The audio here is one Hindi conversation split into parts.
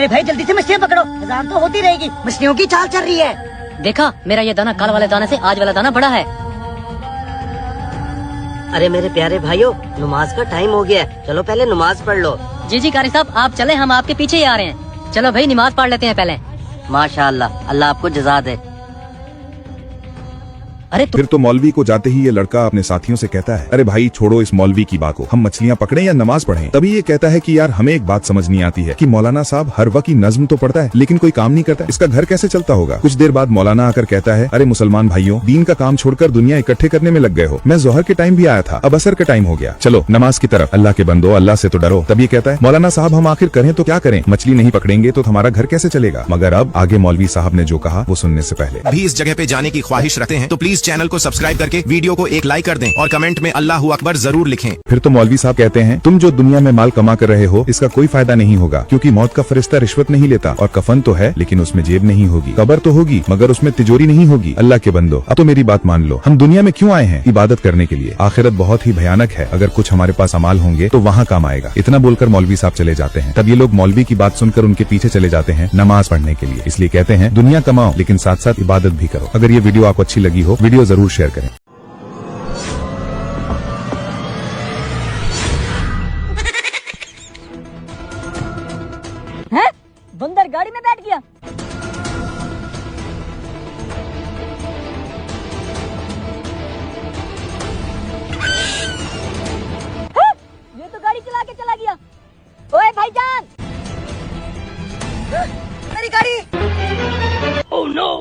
अरे भाई जल्दी से मछलियाँ पकड़ो, अजान तो होती रहेगी, मछलियों की चाल चल रही है। देखा, मेरा ये दाना कल वाले दाने से आज वाला दाना बड़ा है। अरे मेरे प्यारे भाइयों, नमाज का टाइम हो गया है, चलो पहले नमाज पढ़ लो। जी कारी साहब, आप चले, हम आपके पीछे ही आ रहे हैं। चलो भाई नमाज पढ़ लेते हैं पहले। माशाअल्लाह, अल्लाह आपको जज़ा दे। अरे फिर तो मौलवी को जाते ही ये लड़का अपने साथियों से कहता है, अरे भाई छोड़ो इस मौलवी की बात को, हम मछलियाँ पकड़े या नमाज पढ़ें। तभी ये कहता है कि यार हमें एक बात समझ नहीं आती है कि मौलाना साहब हर वक्त नज्म तो पढ़ता है लेकिन कोई काम नहीं करता, इसका घर कैसे चलता होगा। कुछ देर बाद मौलाना आकर कहता है, अरे मुसलमान भाइयों, दीन का काम छोड़कर दुनिया इकट्ठे करने में लग गए हो। मैं जोहर के टाइम भी आया था, अब असर का टाइम हो गया, चलो नमाज की तरफ। अल्लाह के बंदो, अल्लाह से तो डरो। तब ये कहता है, मौलाना साहब हम आखिर करें तो क्या करें, मछली नहीं पकड़ेंगे तो हमारा घर कैसे चलेगा। मगर अब आगे मौलवी साहब ने जो कहा वो सुनने से पहले भी इस जगह पे जाने की ख्वाहिश रखते हैं तो प्लीज चैनल को सब्सक्राइब करके वीडियो को एक लाइक कर दें और कमेंट में अल्लाहू अकबर जरूर लिखें। फिर तो मौलवी साहब कहते हैं, तुम जो दुनिया में माल कमा कर रहे हो इसका कोई फायदा नहीं होगा, क्योंकि मौत का फरिश्ता रिश्वत नहीं लेता, और कफन तो है लेकिन उसमें जेब नहीं होगी, कब्र तो होगी मगर उसमें तिजोरी नहीं होगी। अल्लाह के बंदो, अब तो मेरी बात मान लो, हम दुनिया में क्यों आए हैं, इबादत करने के लिए। आखिरत बहुत ही भयानक है, अगर कुछ हमारे पास अमाल होंगे तो वहाँ काम आएगा। इतना बोलकर मौलवी साहब चले जाते हैं। तब ये लोग मौलवी की बात सुनकर उनके पीछे चले जाते हैं नमाज पढ़ने के लिए। इसलिए कहते हैं, दुनिया कमाओ लेकिन साथ साथ इबादत भी करो। अगर ये वीडियो आपको अच्छी लगी हो, वीडियो जरूर शेयर करें। हैं? बंदर गाड़ी में बैठ गया। ये तो गाड़ी चला के चला गया। ओए भाईजान, मेरी गाड़ी, ओह नो,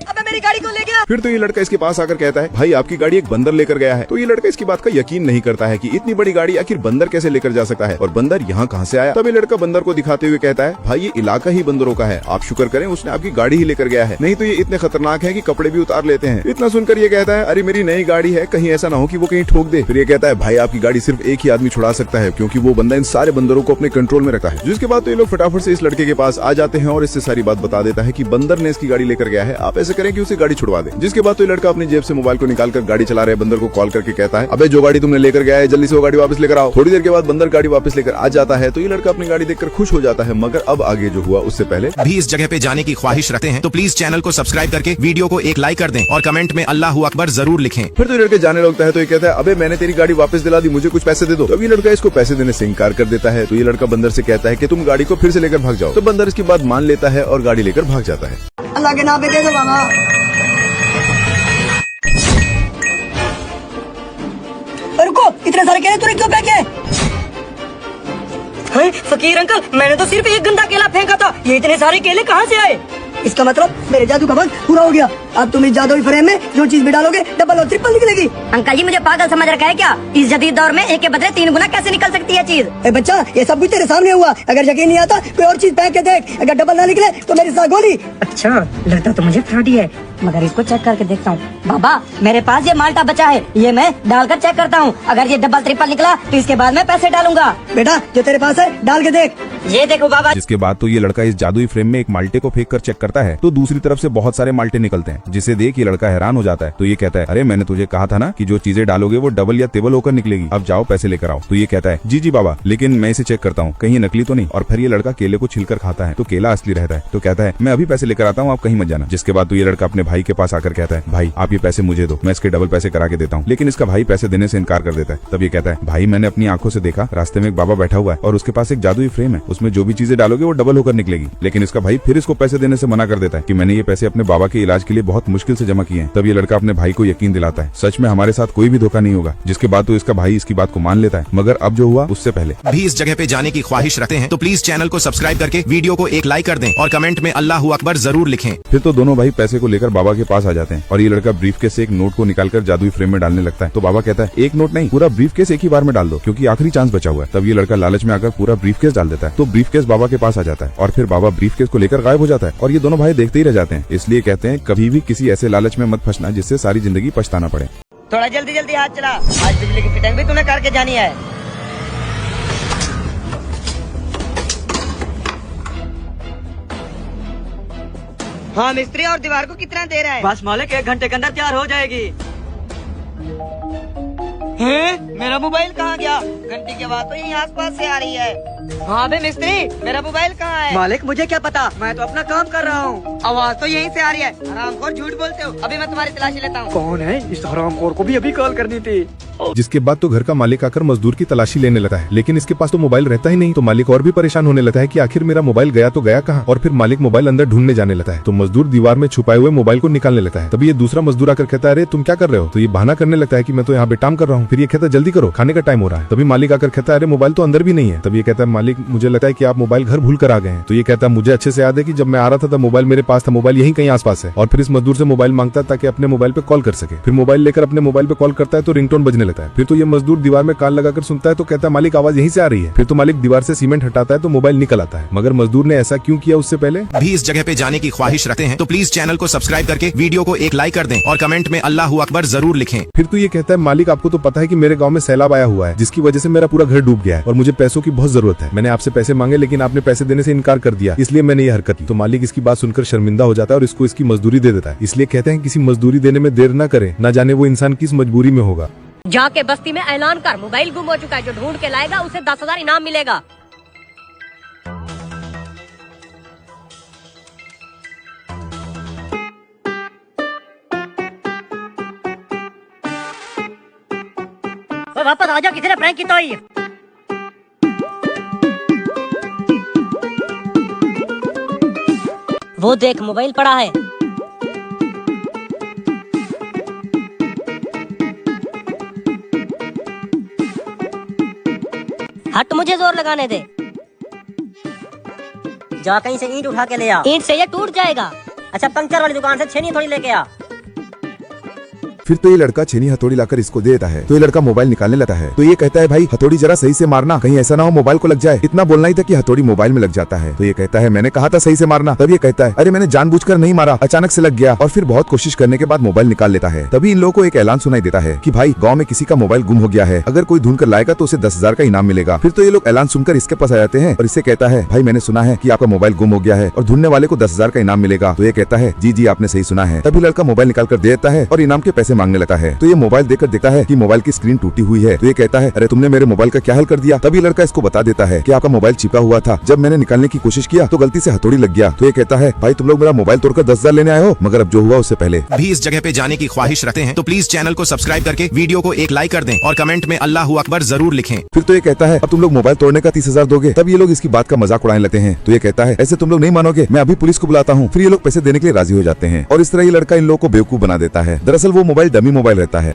अबे मेरी गाड़ी को ले गया। फिर तो ये लड़का इसके पास आकर कहता है, भाई आपकी गाड़ी एक बंदर लेकर गया है। तो ये लड़का इसकी बात का यकीन नहीं करता है कि इतनी बड़ी गाड़ी आखिर बंदर कैसे लेकर जा सकता है और बंदर यहाँ कहाँ से आया। तब ये लड़का बंदर को दिखाते हुए कहता है, भाई ये इलाका ही बंदरों का है, आप शुक्र करें उसने आपकी गाड़ी ही लेकर गया है, नहीं तो ये इतने खतरनाक है कि कपड़े भी उतार लेते हैं। इतना सुनकर ये कहता है, अरे मेरी नई गाड़ी है, कहीं ऐसा ना हो कि वो कहीं ठोक दे। फिर ये कहता है, भाई आपकी गाड़ी सिर्फ एक ही आदमी छुड़ा सकता है, क्योंकि वो बंदा इन सारे बंदरों को अपने कंट्रोल में रखता है। जिसके बाद तो ये लोग फटाफट से इस लड़के के पास आ जाते हैं और इससे सारी बात बता देता है कि बंदर ने इसकी गाड़ी लेकर गया है, आप ऐसे करें कि उसे गाड़ी छुड़वा दें। जिसके बाद तो ये लड़का अपनी जेब से मोबाइल को निकालकर गाड़ी चला रहे बंदर को कॉल करके कहता है, अबे जो गाड़ी तुमने लेकर गया है जल्दी से वो गाड़ी वापस लेकर आओ। थोड़ी देर के बाद बंदर गाड़ी वापस लेकर आ जाता है। तो ये लड़का अपनी गाड़ी देखकर खुश हो जाता है। मगर अब आगे जो हुआ उससे पहले भी इस जगह पे जाने की ख्वाहिश रखते हैं तो प्लीज चैनल को सब्सक्राइब करके वीडियो को एक लाइक कर दें और कमेंट में अल्लाहू अकबर जरूर लिखें। फिर तो ये लड़के जाने लगता है। तो ये कहता है, अबे मैंने तेरी गाड़ी वापस दिला दी, मुझे कुछ पैसे दे दो। तो ये लड़का इसको पैसे देने से इनकार कर देता है। तो ये लड़का बंदर से कहता है कि तुम गाड़ी को फिर से लेकर भाग जाओ। तो बंदर इसकी बात मान लेता है और गाड़ी लेकर भाग जाता है। अल्लाह के नाम पे दे दो मामा। रुको, इतने सारे केले तूने क्यों फेंके? फकीर अंकल, मैंने तो सिर्फ एक गंदा केला फेंका था, ये इतने सारे केले कहाँ से आए? इसका मतलब मेरे जादू का वक्त पूरा हो गया। अब तुम इस जादुई फ्रेम में जो चीज भी डालोगे डबल और ट्रिपल निकलेगी। अंकल जी मुझे पागल समझ रखा है क्या? इस जदीद दौर में एक के बदले 3 गुना कैसे निकल सकती है चीज? ए बच्चा, ये सब कुछ तेरे सामने हुआ, अगर यकीन नहीं आता कोई और चीज फेंक के देख, अगर डबल ना निकले तो मेरे साथ गोली। अच्छा, लगता तो मुझे फ्रॉडी है, मगर इसको चेक करके देखता हूँ। बाबा मेरे पास ये माल्टा बचा है, ये मैं डालकर चेक करता हूँ। अगर ये डबल ट्रिपल निकला तो इसके बाद मैं पैसे डालूंगा। बेटा जो तेरे पास है डाल के देख। ये देखो बाबा। जिसके बाद तो ये लड़का इस जादुई फ्रेम में एक माल्टे को फेंक कर चेक करता है तो दूसरी तरफ से बहुत सारे माल्टे निकलते हैं, जिसे देख ये लड़का हैरान हो जाता है। तो ये कहता है, अरे मैंने तुझे कहा था ना कि जो चीजें डालोगे वो डबल या टेबल होकर निकलेगी, अब जाओ पैसे लेकर आओ। तो ये कहता है, जी जी बाबा, लेकिन मैं इसे चेक करता हूँ कहीं नकली तो नहीं। और फिर ये लड़का केले को छिलकर खाता है तो केला असली रहता है। तो कहता है, मैं अभी पैसे लेकर आता हूँ, आप कहीं मत जाना। जिसके बाद तो ये लड़का अपने भाई के पास आकर कहता है, भाई आप ये पैसे मुझे दो, मैं इसके डबल पैसे करा के देता हूँ। लेकिन इसका भाई पैसे देने से इनकार कर देता है। तब ये कहता है, भाई मैंने अपनी आंखों से देखा, रास्ते में एक बाबा बैठा हुआ है और उसके पास एक जादुई फ्रेम है, उसमें जो भी चीजें डालोगे वो डबल होकर निकलेगी। लेकिन इसका भाई फिर इसको पैसे देने से मना कर देता है कि मैंने ये पैसे अपने बाबा के इलाज के लिए बहुत मुश्किल से जमा किए हैं। तब ये लड़का अपने भाई को यकीन दिलाता है, सच में हमारे साथ कोई भी धोखा नहीं होगा। जिसके बाद तो इसका भाई इसकी बात को मान लेता है। मगर अब जो हुआ उससे पहले भी इस जगह पे जाने की ख्वाहिश रखते हैं तो प्लीज चैनल को सब्सक्राइब करके वीडियो को एक लाइक कर दें और कमेंट में अल्लाहू अकबर जरूर लिखें। फिर तो दोनों भाई पैसे को लेकर बाबा के पास आ जाते हैं और ये लड़का ब्रीफकेस से एक नोट को निकालकर जादुई फ्रेम में डालने लगता है। तो बाबा कहता है, एक नोट नहीं, पूरा ब्रीफकेस एक ही बार में डाल दो, क्योंकि आखिरी चांस बचा हुआ है। तब ये लड़का लालच में आकर पूरा ब्रीफकेस डाल देता है। तो ब्रीफकेस बाबा के पास आ जाता है और फिर बाबा ब्रीफकेस को लेकर गायब हो जाता है और ये दोनों भाई देखते ही रह जाते हैं। इसलिए कहते हैं, कभी भी किसी ऐसे लालच में मत फंसना जिससे सारी जिंदगी पछताना पड़े। थोड़ा जल्दी जल्दी हाथ चला, आज बिजली की फिटिंग भी तूने करके जानी है। हाँ मिस्त्री, और दीवार को कितना देर है? बस मालिक, 1 घंटे के अंदर तैयार हो जाएगी। हैं? मेरा मोबाइल कहाँ गया? घंटी की आवाज तो यहीं आसपास से आ रही है। हाँ बे मिस्त्री, मेरा मोबाइल कहाँ है? मालिक मुझे क्या पता, मैं तो अपना काम कर रहा हूँ। आवाज तो यहीं से आ रही है। हरामखोर झूठ बोलते हो। अभी मैं तुम्हारी तलाशी लेता हूँ। कौन है? इस हरामखोर को भी अभी कॉल करनी थी। जिसके बाद तो घर का मालिक आकर मजदूर की तलाशी लेने लगता है, लेकिन इसके पास तो मोबाइल रहता ही नहीं। तो मालिक और भी परेशान होने लगता है कि आखिर मेरा मोबाइल गया तो गया कहाँ। और फिर मालिक मोबाइल अंदर ढूंढने जाने लगता है, तो मजदूर दीवार में छुपाए हुए मोबाइल को निकालने लगता है। तभी ये दूसरा मजदूर आकर कहता है, अरे तुम क्या कर रहे हो? तो ये बहाना करने लगता है कि मैं तो यहाँ बेटाम कर रहा हूँ। फिर ये कहता है, जल्दी करो, खाने का टाइम हो रहा है। तभी मालिक आकर कहता है, अरे मोबाइल तो अंदर भी नहीं है। तभी ये कहता है, मालिक मुझे लगता है कि आप मोबाइल घर भूल कर आ गए हैं। तो ये कहता है, मुझे अच्छे से याद है कि जब मैं आ रहा था तब मोबाइल मेरे पास था, मोबाइल यहीं कहीं आसपास है। और फिर इस मजदूर से मोबाइल मांगता है ताकि अपने मोबाइल पे कॉल कर सके। फिर मोबाइल लेकर अपने मोबाइल पे कॉल करता है तो रिंगटोन बजने लगता है। फिर तो ये मजदूर दीवार में कान लगाकर सुनता है तो कहता है, मालिक आवाज यहीं से आ रही है। फिर तो मालिक दीवार से सीमेंट हटाता है तो मोबाइल निकल आता है। मगर मजदूर ने ऐसा क्यों किया उससे पहले? भी इस जगह पे जाने की ख्वाहिश रखते हैं तो प्लीज चैनल को सब्सक्राइब करके वीडियो को एक लाइक कर दें और कमेंट में अल्लाह अकबर जरूर लिखें। फिर तो ये कहता है, मालिक आपको तो पता है कि मेरे गांव में सैलाब आया हुआ है, जिसकी वजह से मेरा पूरा घर डूब गया है और मुझे पैसों की बहुत जरूरत है। मैंने आपसे पैसे मांगे लेकिन आपने पैसे देने से इनकार कर दिया, इसलिए मैंने ये हरकत की। तो मालिक इसकी बात सुनकर शर्मिंदा हो जाता है और इसको इसकी मजदूरी दे देता है। इसलिए कहते हैं, किसी मजदूरी देने में देर न करे, न जाने वो इंसान किस मजबूरी में होगा। जाके बस्ती में ऐलान कर, मोबाइल गुम हो चुका है, जो ढूंढ के लाएगा उसे 10,000 इनाम मिलेगा। ओए वापस आ जा, किसी ने प्रैंक किया ही। वो देख, मोबाइल पड़ा है। हट, मुझे जोर लगाने दे। जा कहीं से ईंट उठा के ले आ, ईंट से ये टूट जाएगा। अच्छा, पंक्चर वाली दुकान से छेनी थोड़ी लेके आ। फिर तो ये लड़का छेनी हथौड़ी लाकर इसको दे देता है। तो ये लड़का मोबाइल निकालने लगता है। तो ये कहता है, भाई हथौड़ी जरा सही से मारना, कहीं ऐसा ना हो मोबाइल को लग जाए। इतना बोलना ही था कि हथौड़ी मोबाइल में लग जाता है। तो ये कहता है, मैंने कहा था सही से मारना। तब ये कहता है, अरे मैंने जानबूझकर नहीं मारा, अचानक से लग गया। और फिर बहुत कोशिश करने के बाद मोबाइल निकाल लेता है। तभी इन लोगों को एक ऐलान सुनाई देता है कि भाई गाँव में किसी का मोबाइल गुम हो गया है, अगर कोई ढूंढ कर लाएगा तो उसे 10,000 का इनाम मिलेगा। फिर तो ये लोग ऐलान सुनकर इसके पास आ जाते हैं और इससे कहता है, भाई मैंने सुना है कि आपका मोबाइल गुम हो गया है और ढूंढने वाले को 10,000 का इनाम मिलेगा। तो ये कहता है, जी जी आपने सही सुना है। तभी लड़का मोबाइल निकाल कर दे देता है और इनाम के पैसे मांगने लगता है। तो ये मोबाइल देखकर देखता है कि मोबाइल की स्क्रीन टूटी हुई है। तो ये कहता है, अरे तुमने मेरे मोबाइल का क्या हाल कर दिया। तभी लड़का इसको बता देता है कि आपका मोबाइल चिपका हुआ था, जब मैंने निकालने की कोशिश किया तो गलती से हथौड़ी लग गया। तो ये कहता है, भाई तुम लोग मेरा मोबाइल तोड़कर 10,000 लेने आए हो, मगर अब जो हुआ उससे पहले। भी इस जगह पे जाने की ख्वाहिश रखते हैं तो प्लीज चैनल को सब्सक्राइब करके वीडियो को एक लाइक कर दें और कमेंट में अल्लाह अकबर जरूर लिखें। फिर तो ये कहता है, अब तुम लोग मोबाइल तोड़ने का 30,000 दोगे। तब ये लोग इसकी बात का मजाक उड़ाने लगते हैं। तो ये कहता है, ऐसे तुम लोग नहीं मानोगे, मैं अभी पुलिस को बुलाता हूँ। फिर ये लोग पैसे देने के लिए राजी हो जाते हैं और इस तरह ये लड़का इन लोगों को बेवकूफ बना देता है। दरअसल वो मोबाइल डमी मोबाइल रहता है।